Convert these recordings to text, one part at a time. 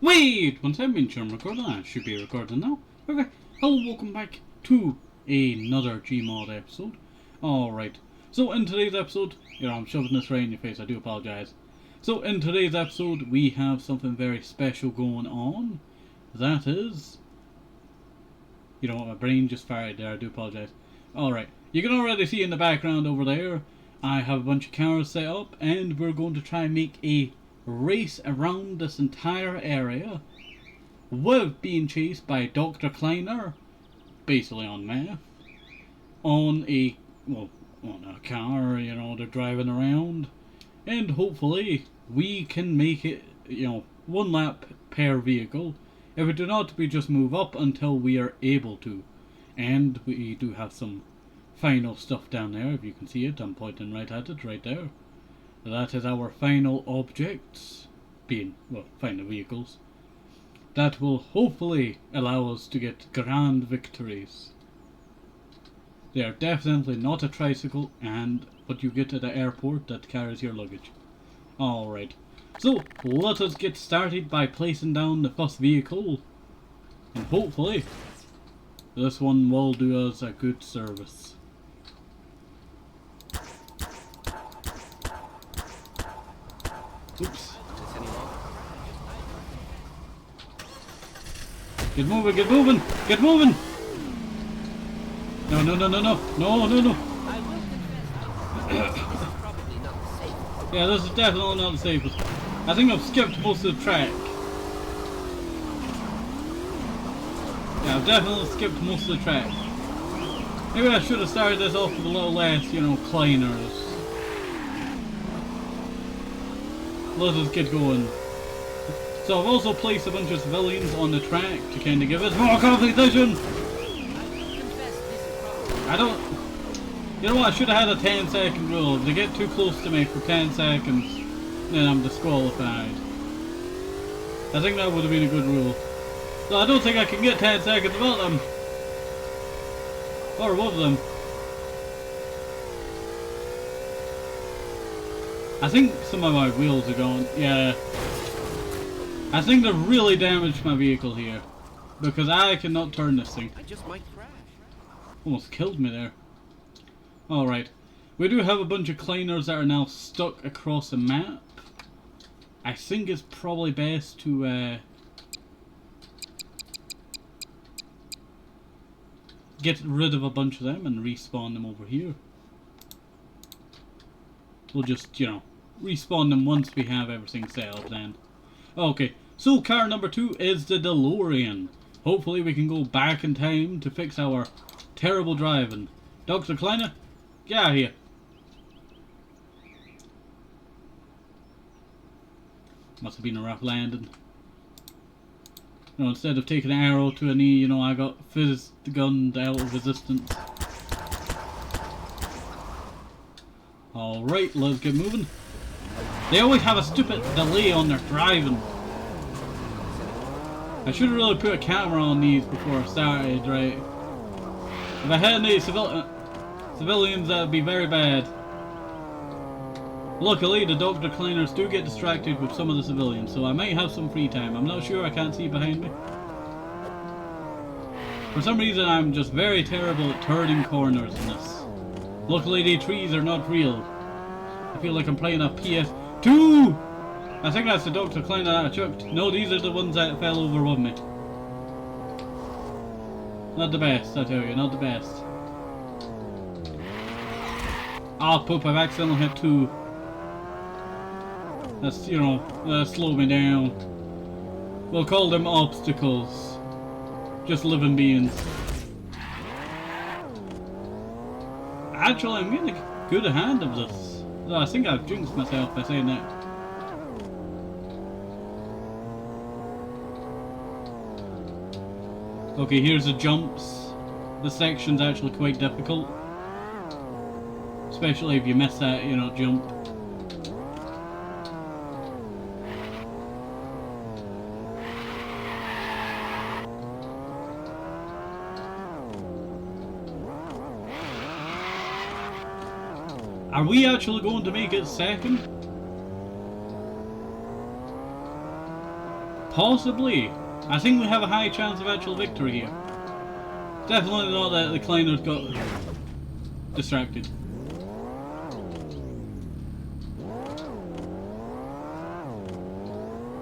Wait! Once I've been sure I'm recording, I should be recording now. Okay, hello, welcome back to another Gmod episode. Alright, so in today's episode, I'm shoving this right in your face, I do apologise. So in today's episode, we have something very special going on. That is... You know what, my brain just fired there, I do apologise. Alright, you can already see in the background over there, I have a bunch of cameras set up, and we're going to try and make a race around this entire area with being chased by Dr. Kleiner, basically on meth, on a car, they're driving around, and hopefully we can make it, one lap per vehicle. If we do not, we just move up until we are able to. And we do have some final stuff down there, if you can see it, I'm pointing right at it, right there. That is our final objects, being, final vehicles, that will hopefully allow us to get grand victories. They are definitely not a tricycle and what you get at the airport that carries your luggage. Alright, so let us get started by placing down the first vehicle, and hopefully this one will do us a good service. Oops. Get moving, get moving, get moving! No, no, no, no, no, no, no, no. Yeah, this is definitely not the safest. I think I've skipped most of the track. Yeah, I've definitely skipped most of the track. Maybe I should have started this off with a little less, Kleiners. Let us get going. So I've also placed a bunch of civilians on the track to kind of give us more competition. I don't... You know what, I should have had a 10-second rule. If they get too close to me for 10 seconds, then I'm disqualified. I think that would have been a good rule. So I don't think I can get 10 seconds without them. Or with them. I think some of my wheels are gone. Yeah. I think they've really damaged my vehicle here. Because I cannot turn this thing. I just might crash. Almost killed me there. Alright. We do have a bunch of Kleiners that are now stuck across the map. I think it's probably best to get rid of a bunch of them and respawn them over here. We'll just, respawn them once we have everything set up then. Okay, so car number 2 is the DeLorean. Hopefully we can go back in time to fix our terrible driving. Dr. Kleiner, get out of here. Must have been a rough landing. Instead of taking an arrow to a knee, I got fizzed gunned out of resistance. Alright, let's get moving. They always have a stupid delay on their driving. I should have really put a camera on these before I started, right? If I had any civilians, that would be very bad. Luckily, the Dr. Kleiners do get distracted with some of the civilians, so I might have some free time. I'm not sure, I can't see behind me. For some reason, I'm just very terrible at turning corners in this. Luckily, the trees are not real. I feel like I'm playing a PS2! I think that's the Dr. Kleiner that I chucked. No, these are the ones that fell over with me. Not the best, I tell you, not the best. Ah, poop, I've accidentally hit 2. That's, that slowed me down. We'll call them obstacles. Just living beings. Actually, I'm getting a good hand of this. Though I think I've jinxed myself by saying that. Okay, here's the jumps. The section's actually quite difficult. Especially if you miss that, jump. Are we actually going to make it second? Possibly. I think we have a high chance of actual victory here. Definitely not that the Kleiner's got distracted.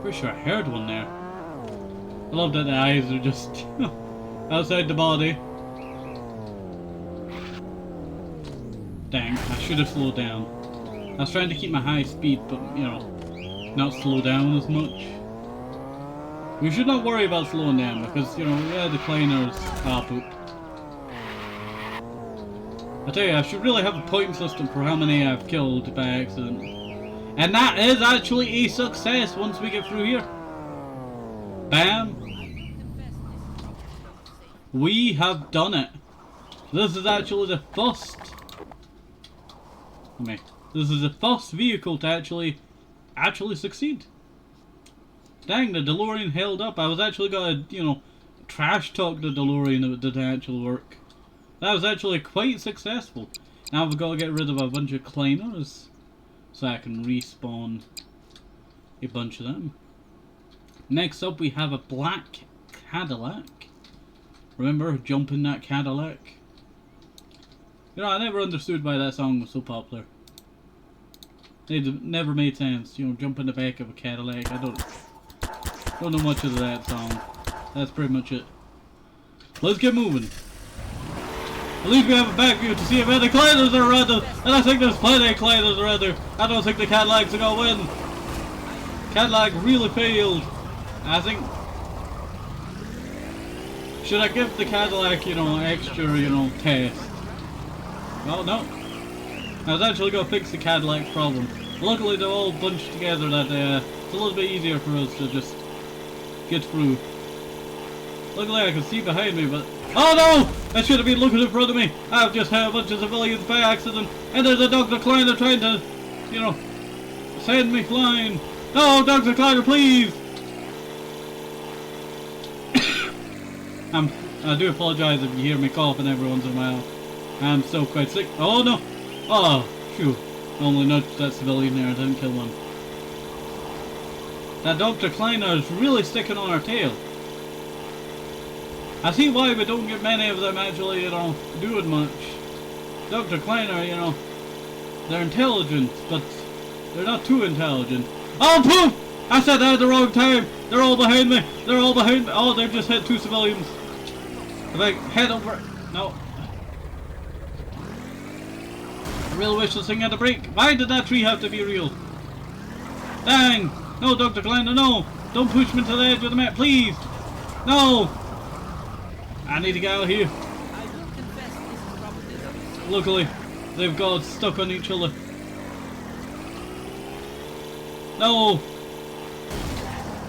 Pretty sure I heard one there. I love that the eyes are just outside the body. Dang, I should have slowed down. I was trying to keep my high speed, but, you know, not slow down as much. We should not worry about slowing down because, you know, yeah, the Kleiner's poop. I tell you, I should really have a point system for how many I've killed by accident. And that is actually a success once we get through here. Bam. We have done it. This is actually the first... This is the first vehicle to actually succeed. Dang, the DeLorean held up. I was actually gonna, you know, trash talk the DeLorean if it didn't actually work. That was actually quite successful. Now we've got to get rid of a bunch of Kleiners so I can respawn a bunch of them. Next up we have a black Cadillac. Remember, jump in that Cadillac? You know, I never understood why that song was so popular. It never made sense, you know, jump in the back of a Cadillac. I don't know much of that song. That's pretty much it. Let's get moving. At least we have a back view to see if any Kleiners are around us, and I think there's plenty of Kleiners around there. I don't think the Cadillacs are gonna win. Cadillac really failed. I think... Should I give the Cadillac, you know, extra, you know, test? Well, no. I was actually going to fix the Cadillac's problem. Luckily they're all bunched together that it's a little bit easier for us to just get through. Luckily I can see behind me, but... Oh no! I should have been looking in front of me! I've just had a bunch of civilians by accident, and there's a Dr. Kleiner trying to, you know, send me flying. No, Dr. Kleiner, please! I do apologize if you hear me coughing every once in a while. I'm still quite sick. Oh no! Oh, phew. Only nudged that civilian there, I didn't kill one. That Dr. Kleiner is really sticking on our tail. I see why we don't get many of them actually, you know, doing much. Dr. Kleiner, you know, they're intelligent, but they're not too intelligent. Oh, poof! I said that at the wrong time! They're all behind me! They're all behind me! Oh, they've just hit two civilians. If I head over... No. I really wish this thing had a brake. Why did that tree have to be real? Dang! No, Dr. Kleiner, no! Don't push me to the edge of the map, please! No! I need to get out of here. Luckily, they've got stuck on each other. No!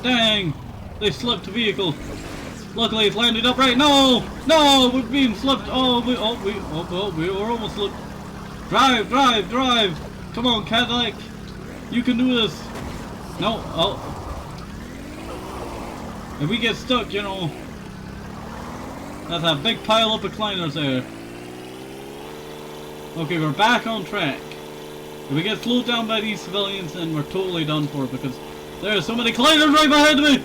Dang! They slipped the vehicle. Luckily, it's landed upright. No! No! We're being slipped. Oh, we were almost slipped. Drive, drive, drive! Come on, Cadillac! You can do this! No, oh. If we get stuck, you know, that's a big pile up of Kleiners there. Okay, we're back on track. If we get slowed down by these civilians, then we're totally done for because there are so many Kleiners right behind me!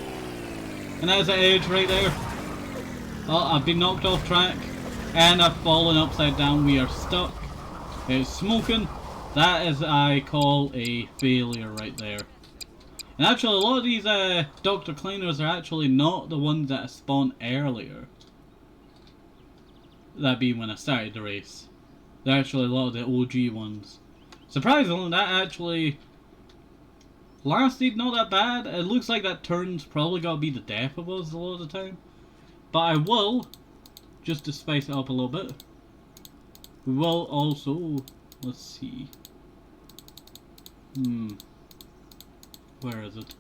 And there's an edge right there. Oh, I've been knocked off track. And I've fallen upside down. We are stuck. It's smoking. That is, I call, a failure right there. And actually, a lot of these Dr. Kleiners are actually not the ones that spawned earlier. That being when I started the race. They're actually a lot of the OG ones. Surprisingly, that actually lasted not that bad. It looks like that turn's probably got to be the death of us a lot of the time. But I will, just to spice it up a little bit, we will also, let's see. Where is it?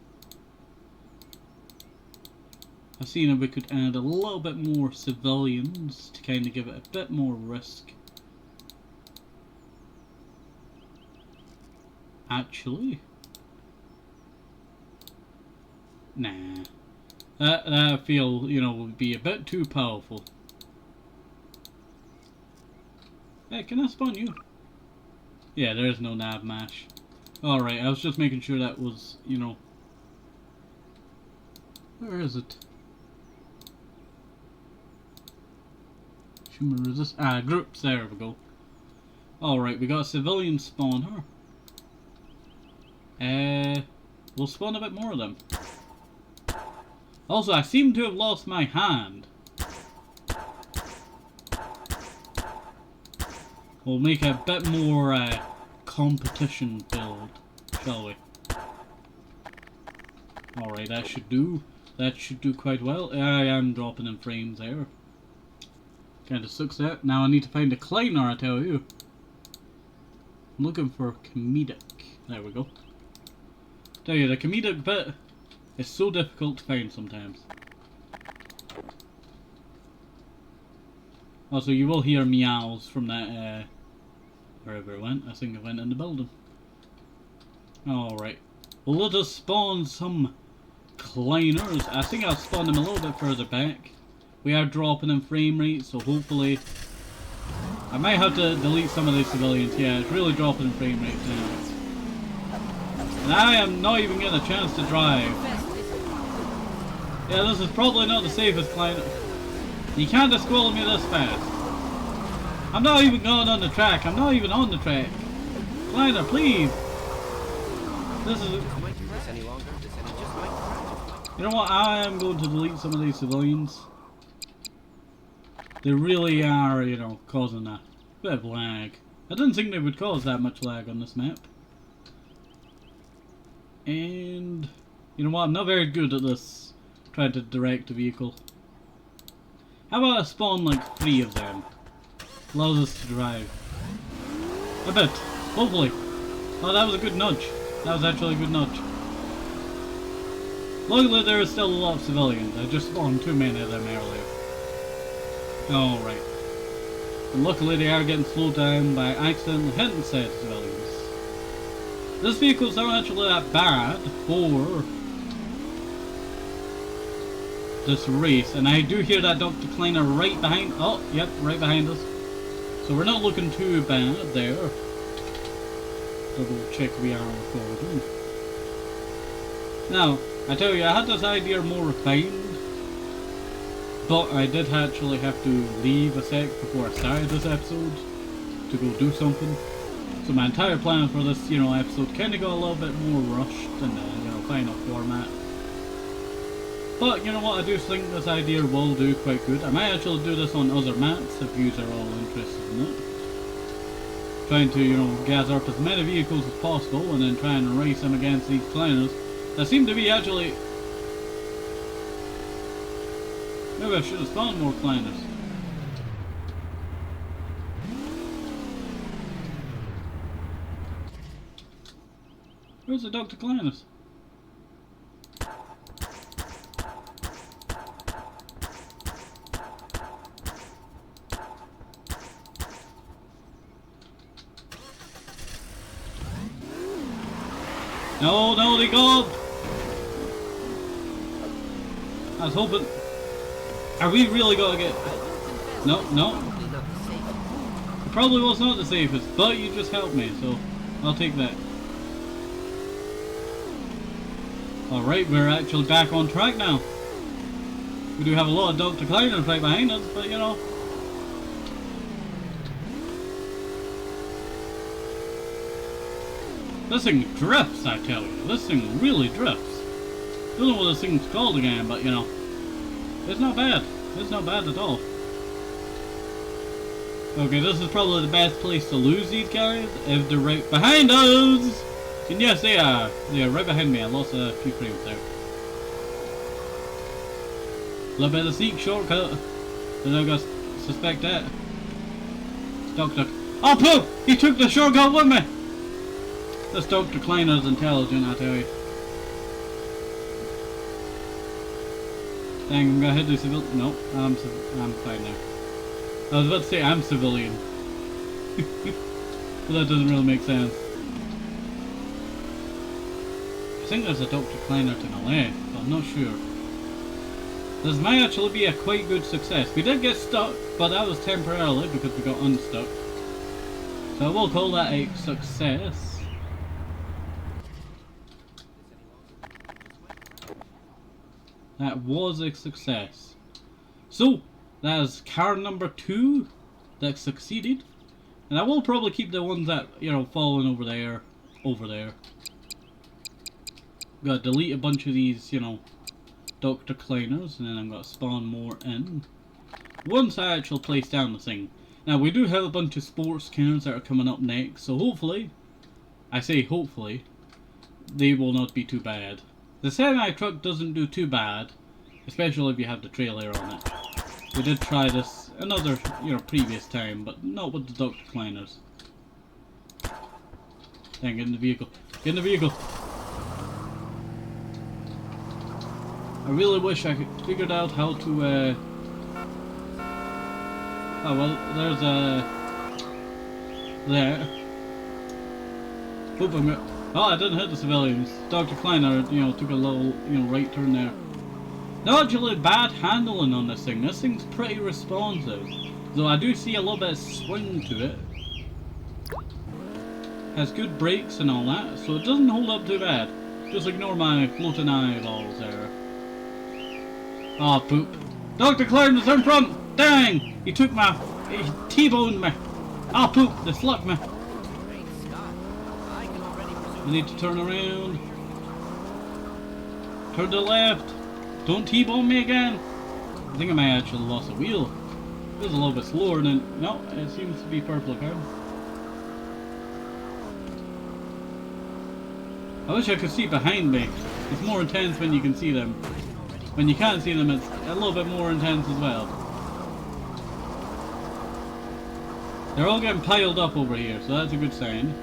I've seen if we could add a little bit more civilians to kind of give it a bit more risk. Actually, nah. That I feel, you know, would be a bit too powerful. Hey, can I spawn you? Yeah, there is no nav mash. Alright, I was just making sure that was, you know, Where is it? Human resist. Ah, groups. There we go. Alright, we got a civilian spawner. We'll spawn a bit more of them. Also, I seem to have lost my hand. We'll make a bit more competition build, shall we? Alright, that should do. That should do quite well. I am dropping in frames there. Kinda sucks that. Now I need to find a Kleiner, I tell you. I'm looking for comedic. There we go. Tell you, the comedic bit is so difficult to find sometimes. Also, you will hear meows from that, wherever it went. I think it went in the building. Alright. Well, let us spawn some Kleiners. I think I'll spawn them a little bit further back. We are dropping in frame rate, so hopefully... I might have to delete some of these civilians. Yeah, it's really dropping in frame rate now. And I am not even getting a chance to drive. Yeah, this is probably not the safest Kleiner. You can't just squirrel me this fast. I'm not even going on the track. I'm not even on the track. Kleiner, please. This is... You know what? I am going to delete some of these civilians. They really are, you know, causing a bit of lag. I didn't think they would cause that much lag on this map. And... You know what? I'm not very good at this. Trying to direct a vehicle. How about I spawn like 3 of them? Allows us to drive. A bit. Hopefully. Oh, that was a good nudge. That was actually a good nudge. Luckily there are still a lot of civilians. I just spawned too many of them earlier. Alright. And luckily they are getting slowed down by accidentally hitting said civilians. This vehicle's not actually that bad for this race, and I do hear that Dr. Kleiner right behind. Oh, yep, right behind us. So we're not looking too bad there. Double check we are recording. Now, I tell you, I had this idea more refined, but I did actually have to leave a sec before I started this episode to go do something. So my entire plan for this, you know, episode kind of got a little bit more rushed in the, you know, final format. But you know what, I do think this idea will do quite good. I might actually do this on other maps if you are all interested in it. Trying to, you know, gather up as many vehicles as possible and then try and race them against these Kleiners. That seem to be actually... Maybe I should have spawned more Kleiners. Where's the Dr. Kleiners? No, no, they go up! I was hoping... Are we really gonna get... No, no. It probably was not the safest, but you just helped me, so I'll take that. Alright, we're actually back on track now. We do have a lot of Dr. Kleiners right behind us, but you know... This thing drifts, I tell you. This thing really drifts. Don't know what this thing's called again, but you know, it's not bad. It's not bad at all. Okay, this is probably the best place to lose these guys if they're right behind us. And yes, they are. They are right behind me. I lost a few frames there. A little bit of a sneak shortcut. They're not gonna suspect that. Doctor. Oh, poop! He took the shortcut with me. This Dr. Kleiner's intelligent, I tell you. Dang, I'm gonna hit the civilian. No, I'm fine now. I was about to say I'm civilian. But that doesn't really make sense. I think there's a Dr. Kleiner to my left, but I'm not sure. This might actually be a quite good success. We did get stuck, but that was temporarily because we got unstuck. So I will call that a success. That was a success. So, that is car number 2 that succeeded. And I will probably keep the ones that, you know, falling over there. Gotta delete a bunch of these, you know, Dr. Kleiners, and then I'm gonna spawn more in. Once I actually place down the thing. Now, we do have a bunch of sports cars that are coming up next, so hopefully, I say hopefully, they will not be too bad. The semi-truck doesn't do too bad, especially if you have the trailer on it. We did try this another, you know, previous time, but not with the Dr. Kleiners. Dang, get in the vehicle. Get in the vehicle! I really wish I could figured out how to, oh, well, there's there. Oop, oh, I didn't hit the civilians. Dr. Kleiner, you know, took a little, you know, right turn there. Not actually bad handling on this thing. This thing's pretty responsive. Though I do see a little bit of swing to it. Has good brakes and all that, so it doesn't hold up too bad. Just ignore my floating eyeballs there. Oh, poop. Dr. Kleiner's in front! Dang! He took my... he T-boned me. Oh, poop! They slugged me. I need to turn around. Turn to the left. Don't T-bone me again. I think I may have actually lost a wheel. It was a little bit slower than... no, it seems to be perfectly fine. I wish I could see behind me. It's more intense when you can see them. When you can't see them, it's a little bit more intense as well. They're all getting piled up over here, so that's a good sign.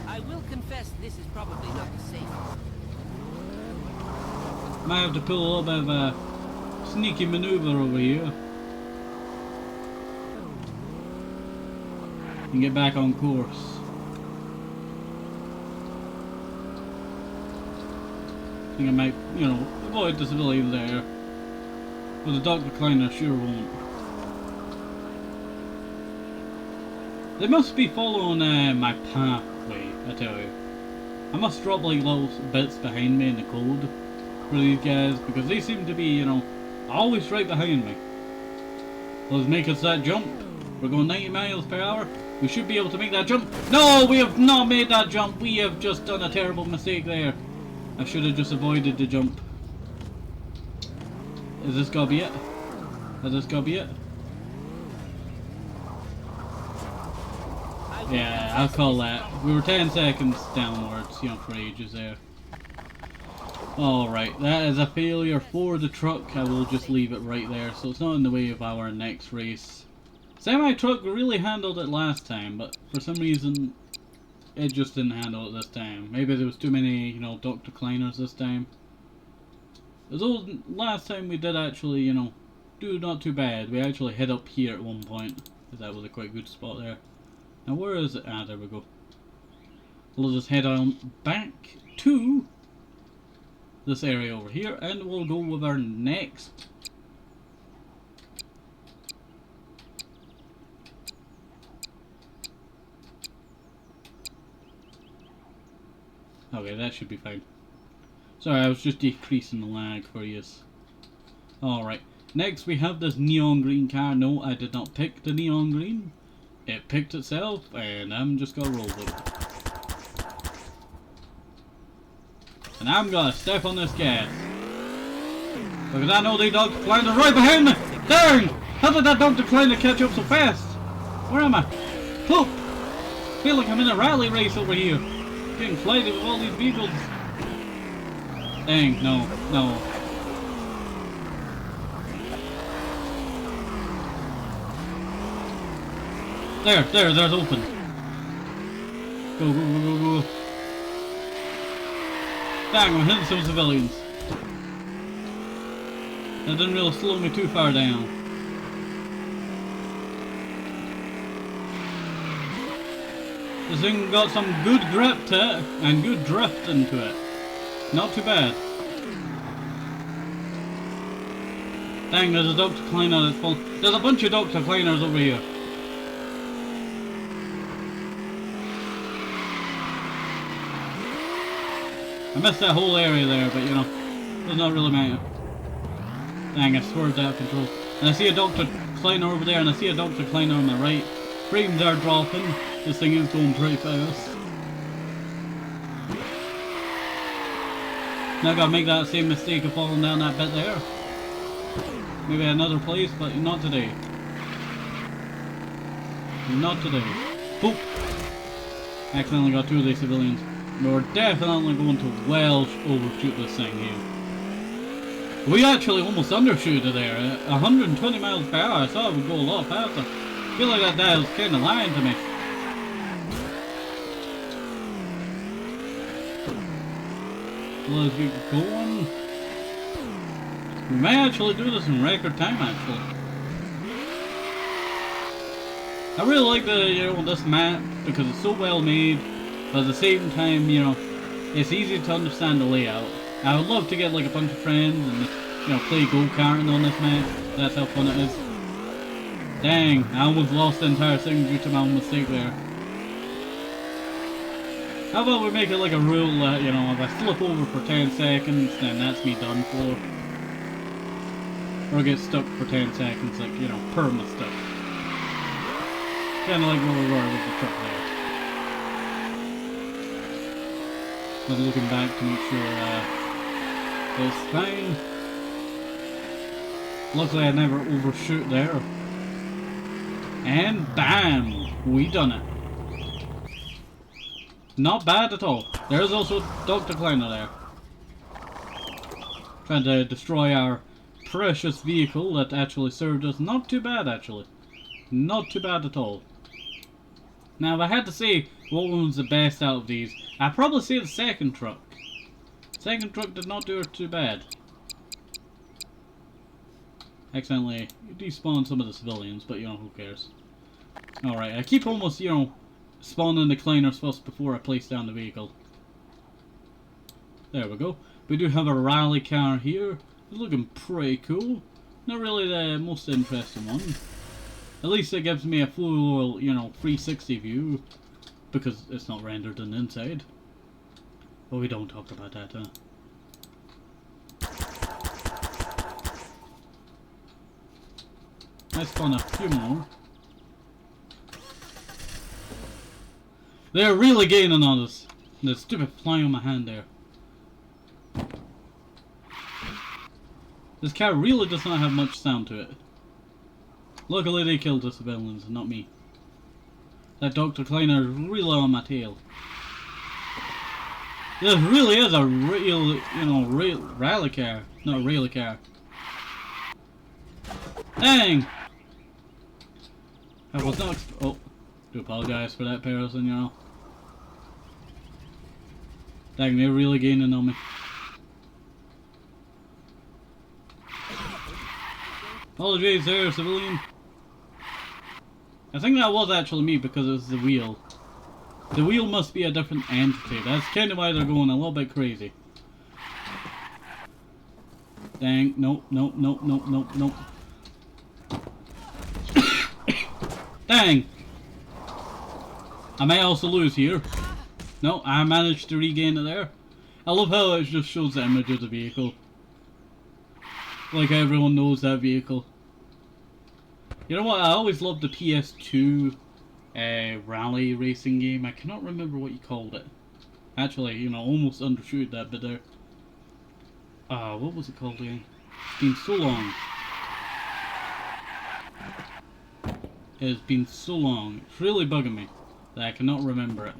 I will confess this is probably not the safest. Might have to pull a little bit of a sneaky maneuver over here. And get back on course. I think I might, you know, avoid the civilians there. But the Dr. Kleiner sure won't. They must be following my pathway, I tell you. I must drop like little bits behind me in the code for these guys, because they seem to be, you know, always right behind me. Let's make us that jump. We're going 90 miles per hour. We should be able to make that jump. No, we have not made that jump. We have just done a terrible mistake there. I should have just avoided the jump. Is this gonna be it? Is this gonna be it? Yeah, I'll call that. We were 10 seconds downwards, you know, for ages there. Alright, that is a failure for the truck. I will just leave it right there, so it's not in the way of our next race. Semi-truck really handled it last time, but for some reason it just didn't handle it this time. Maybe there was too many, you know, Dr. Kleiners this time. Although last time we did actually, you know, do not too bad. We actually hit up here at one point, because that was a quite good spot there. Now where is it? Ah, there we go. We'll just head on back to this area over here, and we'll go with our next. Okay, that should be fine. Sorry, I was just decreasing the lag for you. Alright, next we have this neon green car. No, I did not pick the neon green. It picked itself, and I'm just gonna roll with it. And I'm gonna step on this gas. Because I know the Dr. Kleiner right behind me! Dang! How did that Dr. Kleiner catch up so fast? Where am I? Poop! I feel like I'm in a rally race over here. Getting flighted with all these vehicles. Dang, no, no. There's open. Go, go, go, go, go. Dang, I'm hitting some civilians. That didn't really slow me too far down. This thing got some good grip to it, and good drift into it. Not too bad. Dang, there's a Dr. Kleiner that's full. There's a bunch of Dr. Kleiners over here. I missed that whole area there, but you know, Does not really matter. Dang, I swerved out of control. And I see a Dr. Kleiner over there, and I see a Dr. Kleiner on my right. Frames are dropping. This thing is going pretty fast. Now I gotta make that same mistake of falling down that bit there. Maybe another place, but not today. Not today. Boop! Accidentally got 2 of these civilians. We're definitely going to well overshoot this thing here. We actually almost undershooted there. 120 miles per hour. I thought it would go a lot faster. I feel like that dial's kind of lying to me. Let's get going. We may actually do this in record time, actually. I really like this map because it's so well made, but at the same time, it's easy to understand the layout. I would love to get like a bunch of friends and play go-karting on this map. That's how fun it is. Dang, I almost lost the entire thing due to my own mistake there. How about we make it like a rule that, if I slip over for 10 seconds, then that's me done for. Or get stuck for 10 seconds, like, perma stuck. Kinda like where we were with the truck there. I'm looking back to make sure it's fine. Luckily I never overshoot there. And bam! We done it. Not bad at all. There's also Dr. Kleiner there. Trying to destroy our precious vehicle that actually served us not too bad, actually. Not too bad at all. Now, if I had to say what one was the best out of these, I'd probably say the second truck. Second truck did not do it too bad. Accidentally despawned some of the civilians, but who cares. Alright, I keep almost, spawning the Kleiner first before I place down the vehicle. There we go. We do have a rally car here. It's looking pretty cool. Not really the most interesting one. At least it gives me a full, 360 view. Because it's not rendered on the inside. But we don't talk about that, huh? Let's spawn a few more. They're really gaining on us. The stupid fly on my hand there. This car really does not have much sound to it. Luckily they killed the civilians and not me. That Dr. Kleiner is really on my tail. This really is a real, real rally car. Not a rally car. Dang! I was not oh, do apologize for that person, Dang, they're really gaining on me. Apologies there, civilian. I think that was actually me because it was the wheel. The wheel must be a different entity. That's kind of why they're going a little bit crazy. Dang, nope. Dang! I may also lose here. No, I managed to regain it there. I love how it just shows the image of the vehicle. Like everyone knows that vehicle. You know what, I always loved the PS2 rally racing game. I cannot remember what you called it. Actually, almost undershoot that bit there. What was it called again? It's been so long. It's been so long. It's really bugging me that I cannot remember it.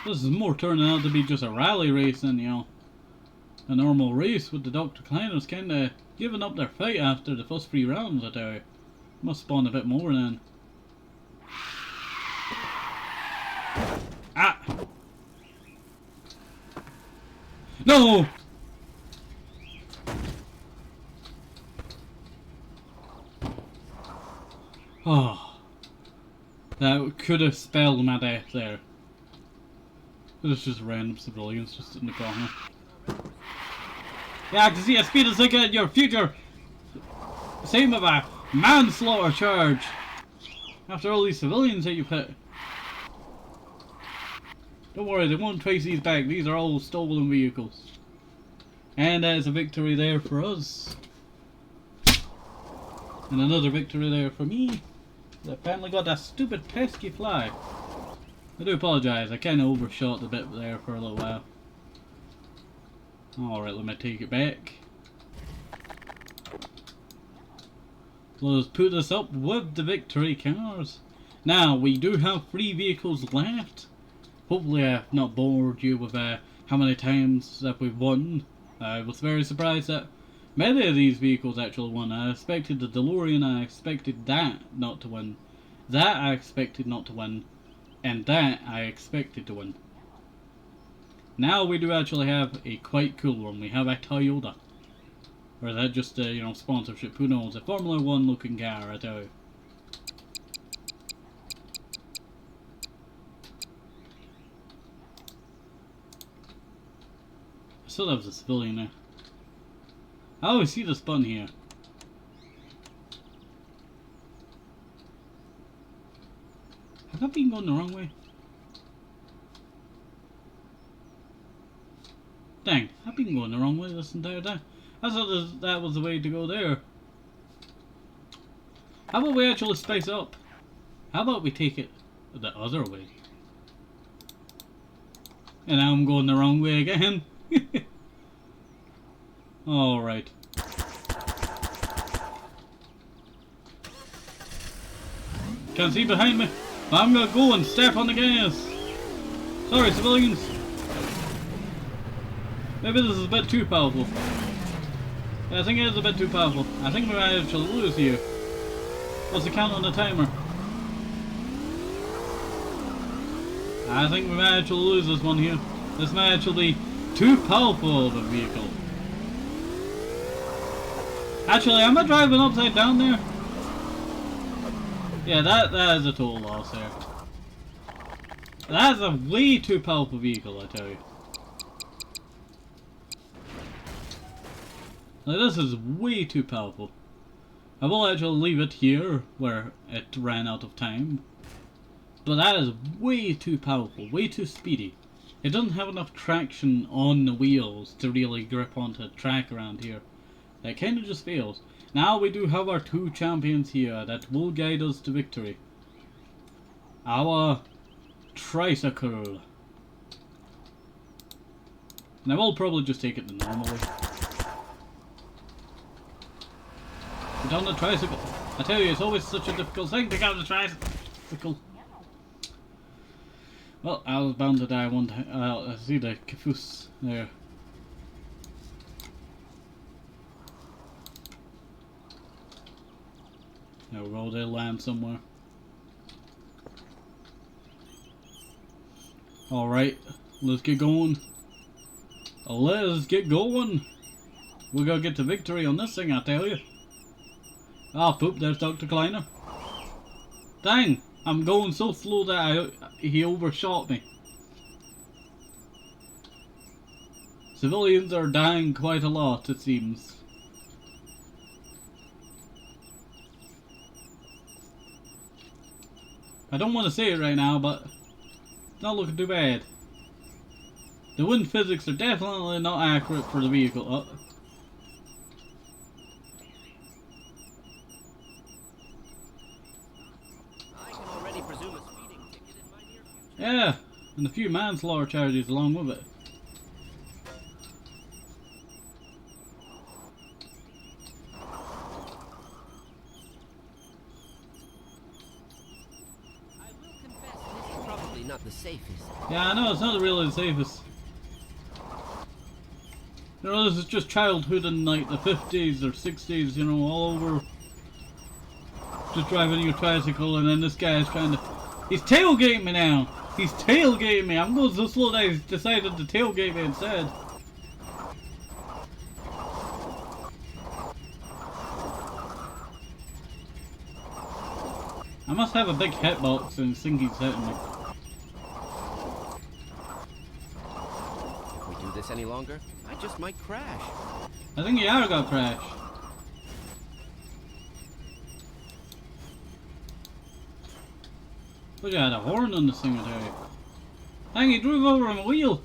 This is more turning out to be just a rally race than, a normal race, with the Dr. Kleiners kinda giving up their fight after the first 3 rounds. I tell you. Must spawn a bit more then. Ah! No! Oh. That could have spelled my death there. It's just random civilians just in the corner. Yeah, I can see a speeder ticket in your future. Same of a manslaughter charge. After all these civilians that you've hit. Don't worry, they won't trace these back. These are all stolen vehicles. And that is a victory there for us. And another victory there for me. I finally got that stupid pesky fly. I do apologise, I kind of overshot the bit there for a little while. Alright, let me take it back. Let's put this up with the victory cars. Now, we do have 3 vehicles left. Hopefully I've not bored you with how many times that we've won. I was very surprised that many of these vehicles actually won. I expected the DeLorean, I expected that not to win. That I expected not to win. And that I expected to win. Now we do actually have a quite cool one. We have a Toyota. Or is that just a, sponsorship? Who knows? A Formula 1 looking car, I tell you. I still have the civilian there. I always see this button here. Have I been going the wrong way? Dang, I've been going the wrong way this entire time. I thought that was the way to go there. How about we actually spice up? How about we take it the other way? And now I'm going the wrong way again. Alright. Can't see behind me. I'm gonna go and step on the gas. Sorry, civilians. Maybe this is a bit too powerful. Yeah, I think it is a bit too powerful. I think we might actually lose here. What's the count on the timer? I think we might actually lose this one here. This might actually be too powerful of a vehicle. Actually, am I driving upside down there? Yeah, that is a total loss there. That's a way too powerful vehicle, I tell you. Like, this is way too powerful. I will actually leave it here, where it ran out of time. But that is way too powerful, way too speedy. It doesn't have enough traction on the wheels to really grip onto the track around here. That kind of just fails. Now we do have our 2 champions here that will guide us to victory. Our tricycle. And I will probably just take it the normal way. Get on the tricycle. I tell you, it's always such a difficult thing to get on the tricycle. Well, I was bound to die one time. I see the caboose there. Now roll their land somewhere. Alright, let's get going. Let's get going. We're gonna get to victory on this thing, I tell you. Ah, poop, there's Dr. Kleiner. Dang, I'm going so slow that he overshot me. Civilians are dying quite a lot, it seems. I don't want to say it right now, but it's not looking too bad. The wind physics are definitely not accurate for the vehicle. Oh. I can already presume a speeding ticket in my near future. Yeah, and a few manslaughter charges along with it. Not the safest. Yeah, I know, it's not really the safest. You know, this is just childhood in like the 50s or 60s, you know, all over. Just driving your tricycle and then this guy is trying to... He's tailgating me now! He's tailgating me! I'm going so slow that he's decided to tailgate me instead. I must have a big hitbox and think he's hitting me. This any longer, I just might crash. I think you are gonna crash. But yeah, the horn on this thing, I tell you. Dang, he drove over my wheel.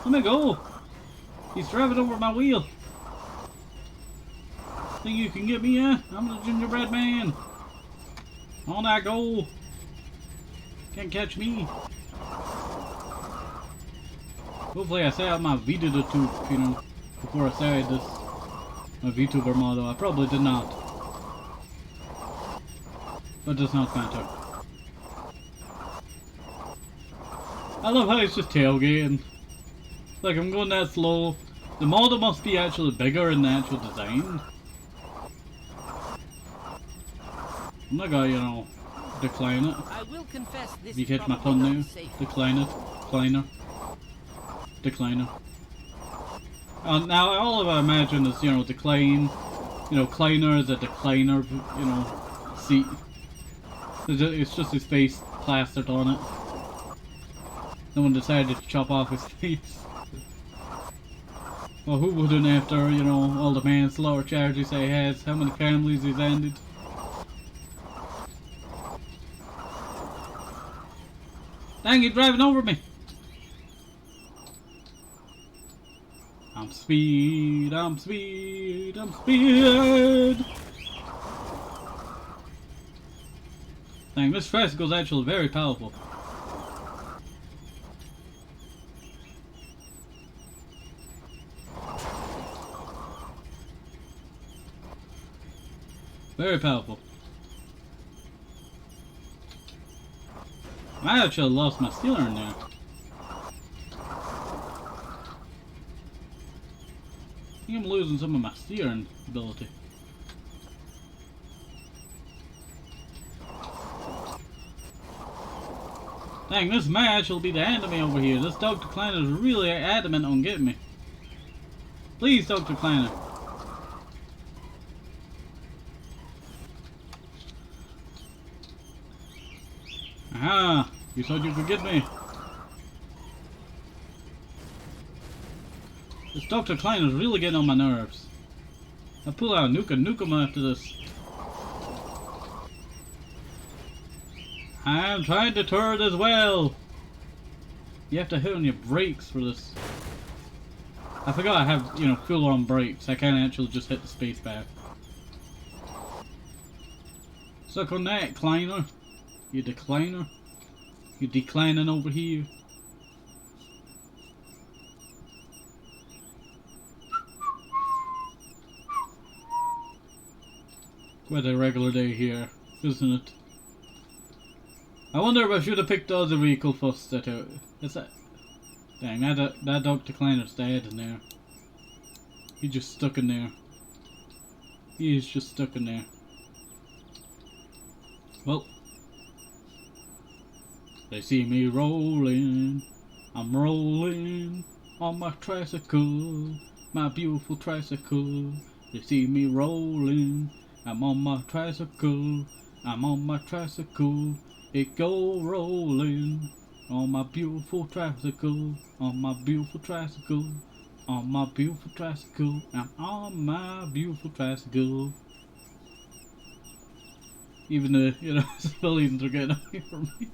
Let me go. He's driving over my wheel. Think you can get me, yeah? I'm the gingerbread man. On I go. Can't catch me. Hopefully I set out my vtube, you know, before I started this. My vtuber model. I probably did not. But it does not matter. I love how it's just tailgating. Like, I'm going that slow. The model must be actually bigger in the actual design. I'm not gonna, you know, decline it. I will confess this You is catch my probably pun not now? safe. Decline it. Kleiner. Decliner. Now, all of I imagine is, you know, decline. You know, Kleiner is a decliner, you know, seat. It's just his face plastered on it. No one decided to chop off his face. Well, who wouldn't after, you know, all the manslaughter charges he has, how many families he's ended? Dang, you're driving over me! I'm speed, I'm speed, I'm speed! Dang, this tricycle is actually very powerful. Very powerful. I actually lost my steering there. I think I'm losing some of my steering ability. Dang, this may actually be the enemy over here. This Dr. Kleiner is really adamant on getting me. Please, Dr. Kleiner. Aha! You thought you could get me. This Dr. Kleiner is really getting on my nerves. I'll pull out a nuke and nuke him after this. I'm trying to turn as well. You have to hit on your brakes for this. I forgot I have, you know, full on brakes. I can't actually just hit the space bar. Suck on that, Kleiner. You decliner. You declining over here. Quite a regular day here, isn't it? I wonder if I should have picked the other vehicle first. That out. Is that? Dang, that Dr. Kleiner's dead in there. He just stuck in there. He is just stuck in there. Well, they see me rolling. I'm rolling on my tricycle, my beautiful tricycle. They see me rolling. I'm on my tricycle. I'm on my tricycle. It go rolling on my beautiful tricycle. On my beautiful tricycle. On my beautiful tricycle. I'm on my beautiful tricycle. Even the, you know, civilians are getting away from me.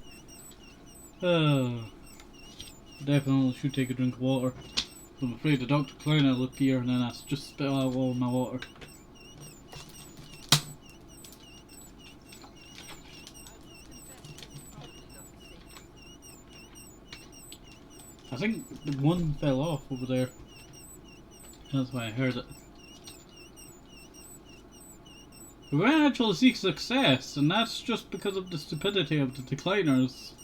Definitely should take a drink of water. I'm afraid the Dr. Kleiner will appear and then I just spit out all my water. I think the one fell off over there. That's why I heard it. We won't actually seek success, and that's just because of the stupidity of the decliners.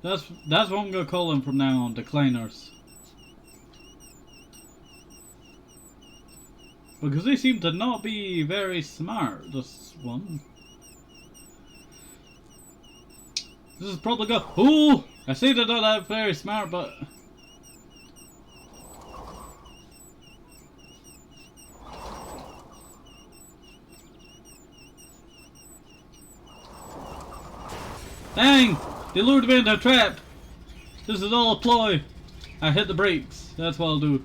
That's what I'm gonna call them from now on, decliners. Because they seem to not be very smart, this one. This is probably go. Ooh! I say they're not that very smart, but. Dang! They lured me into a trap! This is all a ploy! I hit the brakes, that's what I'll do.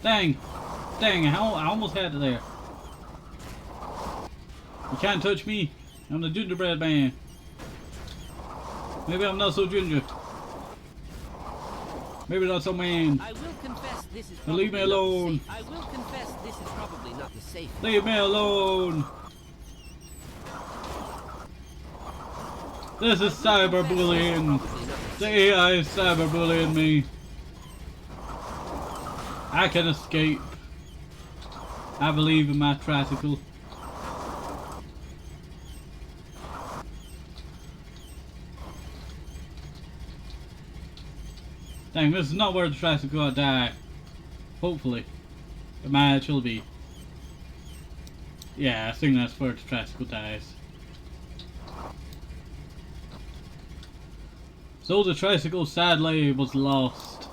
Dang! Dang, I almost had it there. You can't touch me. I'm the gingerbread man. Maybe I'm not so ginger. Maybe not so man. I will confess this is Leave me probably not the alone. safe- I will confess this is probably not the safe. Leave me alone. This is cyberbullying. The AI is cyberbullying me. I can escape. I believe in my tricycle. Dang, this is not where the tricycle will die. Hopefully. It might actually be. Yeah, I think that's where the tricycle dies. So the tricycle sadly was lost.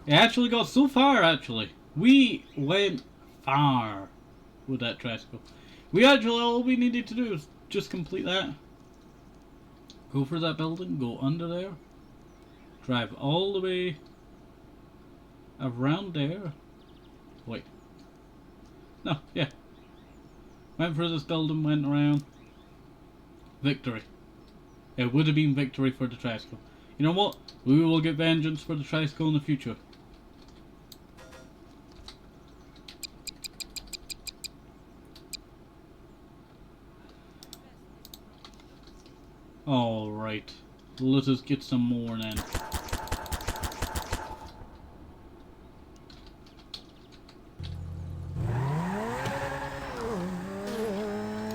It actually got so far, actually. We went far with that tricycle. We actually, all we needed to do is just complete that. Go for that building, go under there. Drive all the way around there. Wait. No, yeah. Went for this building, went around. Victory. It would have been victory for the tricycle. You know what? We will get vengeance for the tricycle in the future. Alright. Let us get some more then.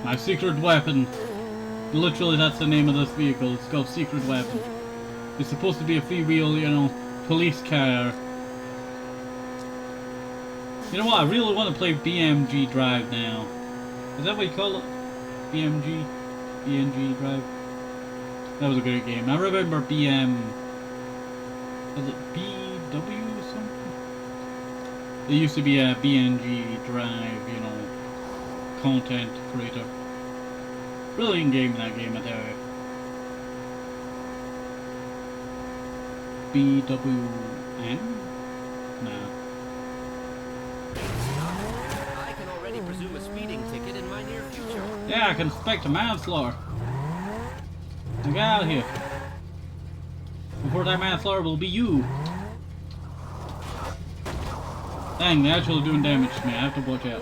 My secret weapon. Literally, that's the name of this vehicle. It's called Secret Weapon. It's supposed to be a freewheel, you know, police car. You know what? I really want to play BMG Drive now. Is that what you call it? BMG? BMG Drive? That was a great game. I remember BM... Was it BW something? There used to be a BMG Drive, you know, content creator. Brilliant game, that game, I tell you. BWN? No. I can already presume a speeding ticket in my near future. Yeah, I can expect a manslaughter. Now get out of here. Before that manslaughter will be you. Dang, they're actually doing damage to me. I have to watch out.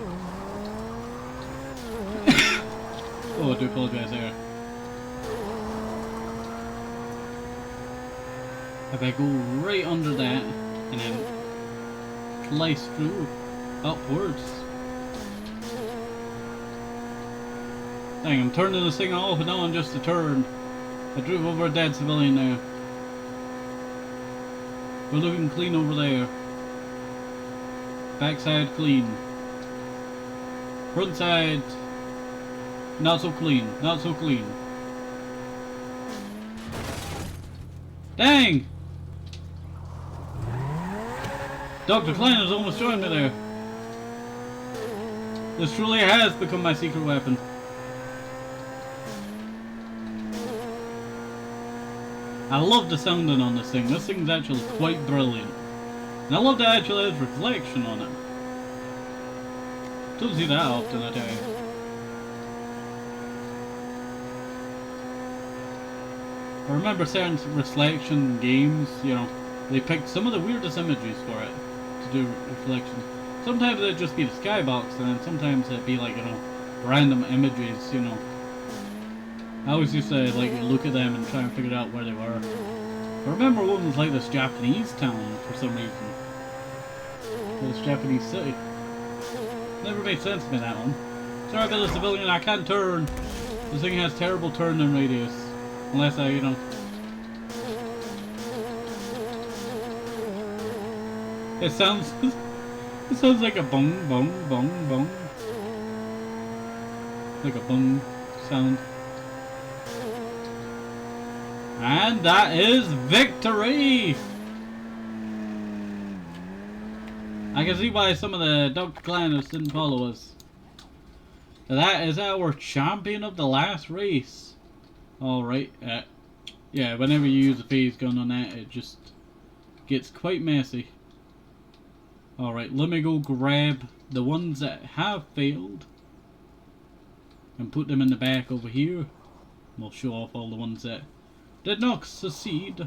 Oh, I do apologize there. If I go right under that and then slice through upwards. Dang, I'm turning this thing off and now I'm just a turn. I drove over a dead civilian there. We're looking clean over there. Backside clean. Front side not so clean. Not so clean. Dang! Dr. Kleiner's almost joined me there. This truly has become my secret weapon. I love the sounding on this thing. This thing's actually quite brilliant. And I love that it actually has reflection on it. Don't see that often, I tell you. I remember certain reflection games, you know, they picked some of the weirdest images for it to do reflection. Sometimes it'd just be the skybox, and then sometimes it'd be like, you know, random images, you know. I always used to like look at them and try and figure out where they were. I remember one was like this Japanese town for some reason. This Japanese city. Never made sense to me, that one. Sorry about the civilian, I can't turn. This thing has terrible turning radius. Unless I, you know... It sounds... it sounds like a bong, bong, bong, bong. Like a bong sound. And that is victory! I can see why some of the Dr. Kleiners didn't follow us. That is our champion of the last race. Alright, yeah, whenever you use a phase gun on that, it just gets quite messy. Alright, let me go grab the ones that have failed. and put them in the back over here. We'll show off all the ones that did not succeed.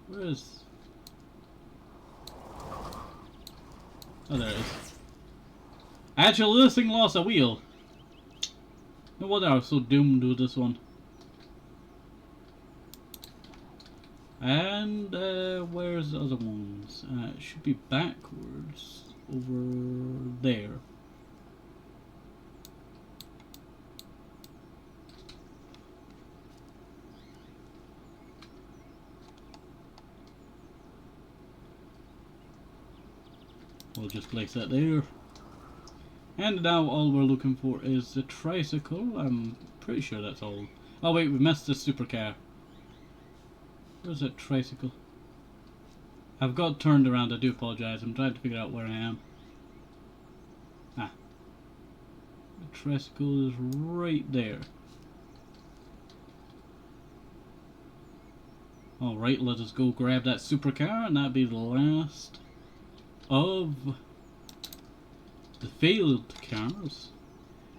Where is... Oh, there it is. Actually, this thing lost a wheel. No wonder I was so doomed with this one. And where's the other ones? It should be backwards over there. We'll just place that there. And now all we're looking for is the tricycle. I'm pretty sure that's all. Oh wait, we missed the supercar. Where's that tricycle? I've got turned around, I do apologise. I'm trying to figure out where I am. Ah. The tricycle is right there. Alright, let us go grab that supercar, and that'll be the last of the failed cars.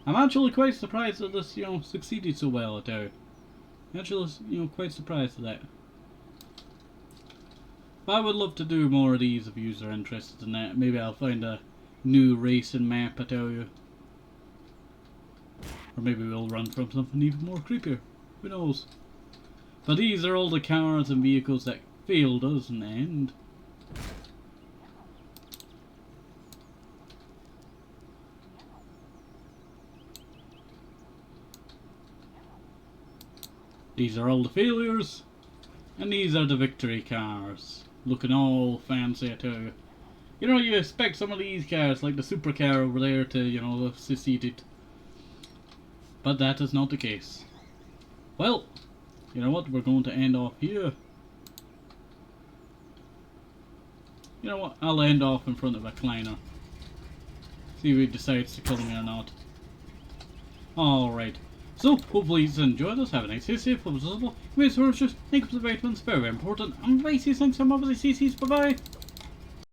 I'm actually quite surprised that this, succeeded so well at there. Actually, quite surprised at that. But I would love to do more of these if you are interested in that. Maybe I'll find a new racing map, I tell you. Or maybe we'll run from something even more creepier. Who knows? But these are all the cars and vehicles that failed us in the end. These are all the failures, and these are the victory cars. Looking all fancy, I tell you. You expect some of these cars, like the supercar over there, to, have succeeded. But that is not the case. Well, you know what, we're going to end off here. You know what, I'll end off in front of a Kleiner. See if he decides to come or not. Alright. So, hopefully you enjoyed this. Have a nice day, safe, hope it's visible. Thank you for the vitamins, very, very important. And bye, see you next time, obviously, bye bye.